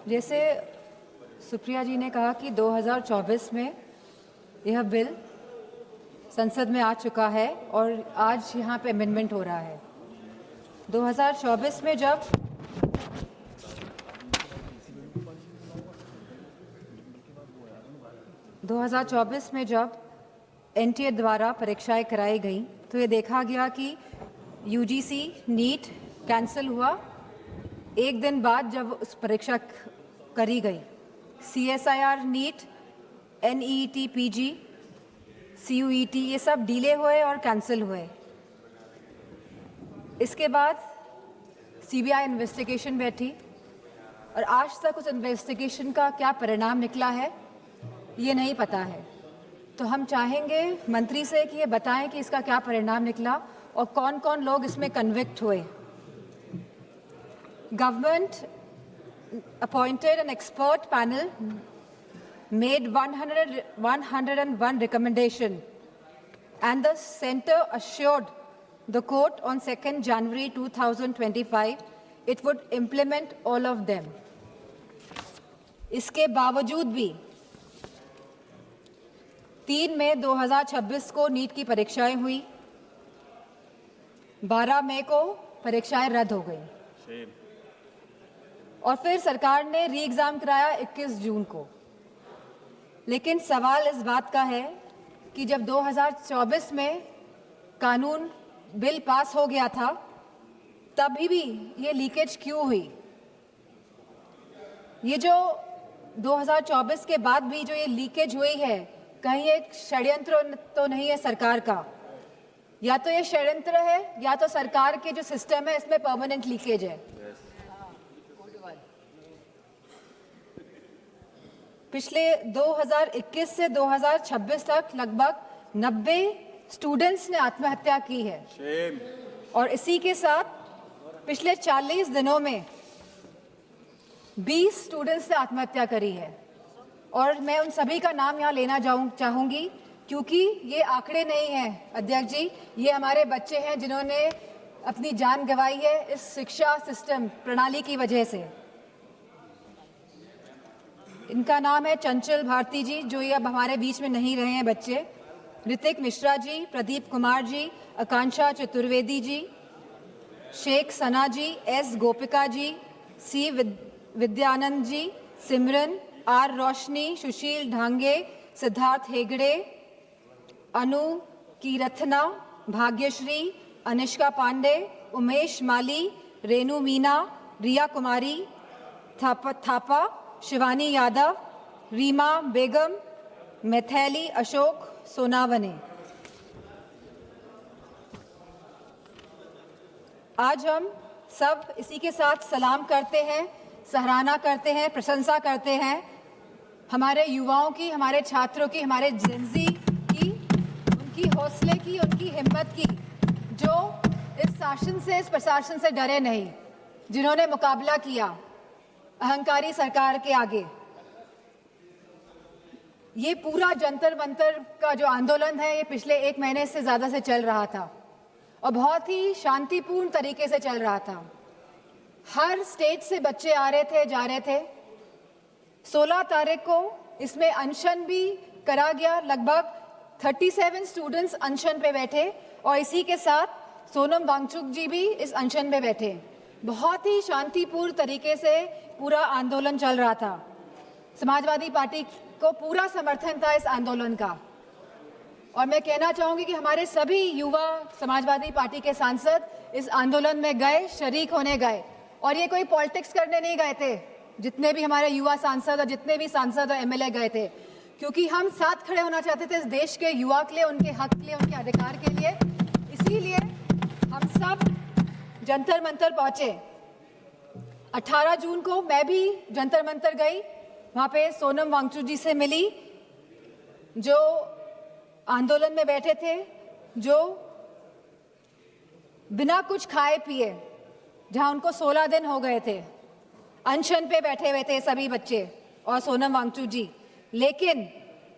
जैसे सुप्रिया जी ने कहा कि 2024 में यह बिल संसद में आ चुका है और आज यहाँ पे अमेंडमेंट हो रहा है। 2024 में जब एनटीए द्वारा परीक्षाएं कराई गई तो ये देखा गया कि यूजीसी नीट कैंसिल हुआ एक दिन बाद जब उस परीक्षा करी गई। CSIR NEET, NET PG, CUET ये सब डिले हुए और कैंसिल हुए। इसके बाद सीबीआई इन्वेस्टिगेशन बैठी और आज तक उस इन्वेस्टिगेशन का क्या परिणाम निकला है ये नहीं पता है। तो हम चाहेंगे मंत्री से कि ये बताएं कि इसका क्या परिणाम निकला और कौन कौन लोग इसमें कन्विक्ट हुए। Government appointed an expert panel, made 101 recommendation, and the Centre assured the court on 2nd January 2025 it would implement all of them. इसके बावजूद भी 3 मई 2026 को नीट की परीक्षाएं हुई, 12 मई को परीक्षाएं रद्द हो गई और फिर सरकार ने री एग्जाम कराया 21 जून को। लेकिन सवाल इस बात का है कि जब 2024 में कानून बिल पास हो गया था तभी भी ये लीकेज क्यों हुई? ये जो 2024 के बाद भी जो ये लीकेज हुई है, कहीं एक षड्यंत्र तो नहीं है सरकार का? या तो ये षड्यंत्र है या तो सरकार के जो सिस्टम है इसमें परमानेंट लीकेज है। पिछले 2021 से 2026 तक लगभग 90 स्टूडेंट्स ने आत्महत्या की है और इसी के साथ पिछले 40 दिनों में 20 स्टूडेंट्स ने आत्महत्या करी है। और मैं उन सभी का नाम यहाँ लेना चाहूँगी क्योंकि ये आंकड़े नहीं हैं अध्यक्ष जी, ये हमारे बच्चे हैं जिन्होंने अपनी जान गंवाई है इस शिक्षा सिस्टम प्रणाली की वजह से। इनका नाम है चंचल भारती जी, जो ये अब हमारे बीच में नहीं रहे हैं बच्चे, ऋतिक मिश्रा जी, प्रदीप कुमार जी, आकांक्षा चतुर्वेदी जी, शेख सना जी, S Gopika ji, C Vidyanand ji, Simran, are रोशनी, सुशील ढांगे, सिद्धार्थ हेगड़े, अनु कीरथना, भाग्यश्री, अनिष्का पांडे, उमेश माली, रेनू मीना, रिया कुमारी थापा, शिवानी यादव, रीमा बेगम, मैथिली अशोक सोनावने। आज हम सब इसी के साथ सलाम करते हैं, सराहना करते हैं, प्रशंसा करते हैं हमारे युवाओं की, हमारे छात्रों की, हमारे जेनजी की, उनकी हौसले की, उनकी हिम्मत की, जो इस शासन से, इस प्रशासन से डरे नहीं, जिन्होंने मुकाबला किया अहंकारी सरकार के आगे। ये पूरा जंतर मंतर का जो आंदोलन है ये पिछले 1 महीने से ज़्यादा से चल रहा था और बहुत ही शांतिपूर्ण तरीके से चल रहा था। हर स्टेट से बच्चे आ रहे थे, जा रहे थे। 16 तारीख को इसमें अनशन भी करा गया, लगभग 37 स्टूडेंट्स अनशन पे बैठे और इसी के साथ सोनम वांगचुक जी भी इस अनशन में बैठे। बहुत ही शांतिपूर्ण तरीके से पूरा आंदोलन चल रहा था। समाजवादी पार्टी को पूरा समर्थन था इस आंदोलन का और मैं कहना चाहूँगी कि हमारे सभी युवा समाजवादी पार्टी के सांसद इस आंदोलन में गए, शरीक होने गए और ये कोई पॉलिटिक्स करने नहीं गए थे। जितने भी हमारे युवा सांसद और जितने भी सांसद और एमएलए गए थे, क्योंकि हम साथ खड़े होना चाहते थे इस देश के युवा के लिए, उनके हक के लिए, उनके अधिकार के लिए। इसीलिए हम सब जंतर मंतर पहुंचे। 18 जून को मैं भी जंतर मंतर गई, वहाँ पे सोनम वांगचुक जी से मिली जो आंदोलन में बैठे थे, जो बिना कुछ खाए पिए, जहाँ उनको 16 दिन हो गए थे, अनशन पे बैठे हुए थे सभी बच्चे और सोनम वांगचुक जी। लेकिन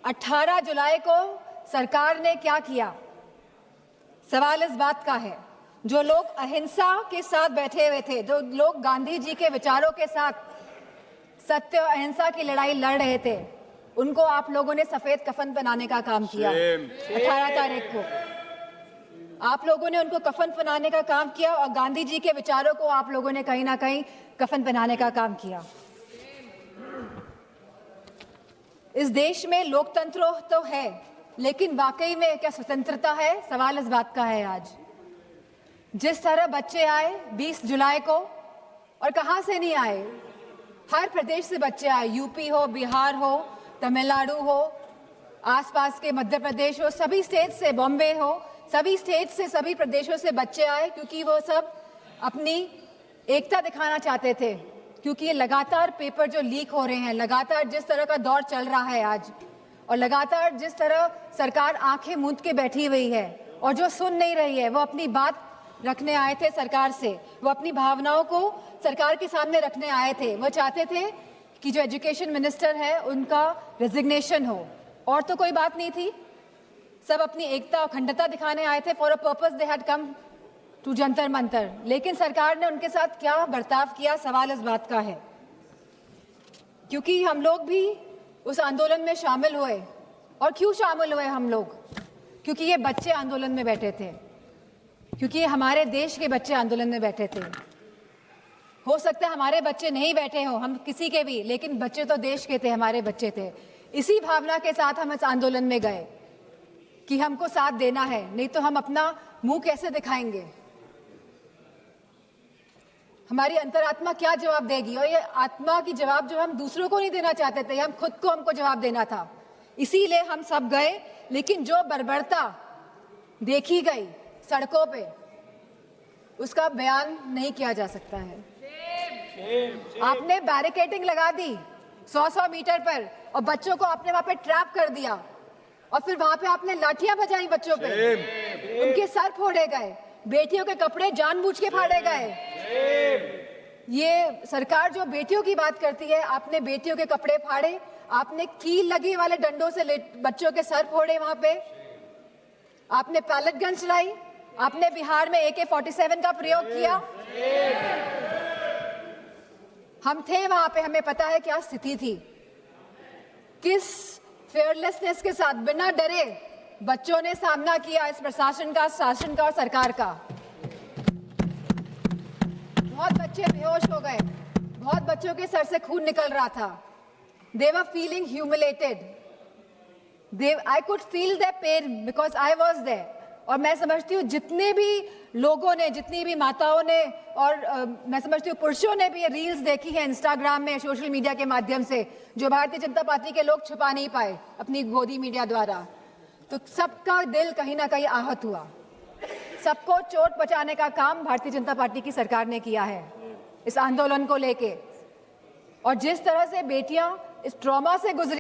18 जुलाई को सरकार ने क्या किया? सवाल इस बात का है, जो लोग अहिंसा के साथ बैठे हुए थे, जो लोग गांधी जी के विचारों के साथ सत्य और अहिंसा की लड़ाई लड़ रहे थे, उनको आप लोगों ने सफेद कफन पहनाने का काम किया। 18 तारीख को आप लोगों ने उनको कफन पहनाने का काम किया और गांधी जी के विचारों को आप लोगों ने कहीं ना कहीं कफन पहनाने का काम किया। इस देश में लोकतंत्र तो है, लेकिन वाकई में क्या स्वतंत्रता है? सवाल इस बात का है आज। जिस तरह बच्चे आए 20 जुलाई को, और कहां से नहीं आए, हर प्रदेश से बच्चे आए, यूपी हो, बिहार हो, तमिलनाडु हो, आसपास के मध्य प्रदेश हो, सभी स्टेट से, बॉम्बे हो, सभी स्टेट से, सभी प्रदेशों से बच्चे आए, क्योंकि वो सब अपनी एकता दिखाना चाहते थे। क्योंकि ये लगातार पेपर जो लीक हो रहे हैं, लगातार जिस तरह का दौर चल रहा है आज, और लगातार जिस तरह सरकार आंखें मूंद के बैठी हुई है और जो सुन नहीं रही है, वो अपनी बात रखने आए थे सरकार से, वो अपनी भावनाओं को सरकार के सामने रखने आए थे। वो चाहते थे कि जो एजुकेशन मिनिस्टर है उनका रेजिग्नेशन हो, और तो कोई बात नहीं थी। सब अपनी एकता और अखंडता दिखाने आए थे। For a purpose they had come to Jantar Mantar. लेकिन सरकार ने उनके साथ क्या बर्ताव किया, सवाल इस बात का है। क्योंकि हम लोग भी उस आंदोलन में शामिल हुए। और क्यों शामिल हुए हम लोग? क्योंकि ये बच्चे आंदोलन में बैठे थे, क्योंकि ये हमारे देश के बच्चे आंदोलन में बैठे थे। हो सकता है हमारे बच्चे नहीं बैठे हो, हम किसी के भी, लेकिन बच्चे तो देश के थे, हमारे बच्चे थे। इसी भावना के साथ हम इस आंदोलन में गए कि हमको साथ देना है, नहीं तो हम अपना मुंह कैसे दिखाएंगे? हमारी अंतरात्मा क्या जवाब देगी? और ये आत्मा की जवाब जो हम दूसरों को नहीं देना चाहते थे, हम खुद को हमको जवाब देना था। इसीलिए हम सब गए। लेकिन जो बर्बरता देखी गई सड़कों पे, उसका बयान नहीं किया जा सकता है। आपने बैरिकेडिंग लगा दी 100-100 मीटर पर, और बच्चों को आपने वहां पे ट्रैप कर दिया, और फिर वहां पे आपने लाठियां बजाई बच्चों पे, उनके सर फोड़े गए, बेटियों के कपड़े जानबूझ के फाड़े गए। ये सरकार जो बेटियों की बात करती है, आपने बेटियों के कपड़े फाड़े, आपने कील लगी वाले डंडों से बच्चों के सर फोड़े, वहां पे आपने पैलेट गन चलाई, आपने बिहार में AK-47 का प्रयोग किया। हम थे वहां पे, हमें पता है क्या स्थिति थी। किस फेयरलेसनेस के साथ, बिना डरे बच्चों ने सामना किया इस प्रशासन का, शासन का और सरकार का। बहुत बच्चे बेहोश हो गए, बहुत बच्चों के सर से खून निकल रहा था। They were feeling humiliated. I could feel their pain because I was there. और मैं समझती हूँ जितने भी लोगों ने, जितनी भी माताओं ने, और मैं समझती हूँ पुरुषों ने भी ये रील्स देखी है इंस्टाग्राम में, सोशल मीडिया के माध्यम से, जो भारतीय जनता पार्टी के लोग छुपा नहीं पाए अपनी गोदी मीडिया द्वारा। तो सबका दिल कहीं ना कहीं आहत हुआ। सबको चोट पहुंचाने का काम भारतीय जनता पार्टी की सरकार ने किया है इस आंदोलन को लेके। और जिस तरह से बेटियां इस ट्रॉमा से गुजरी,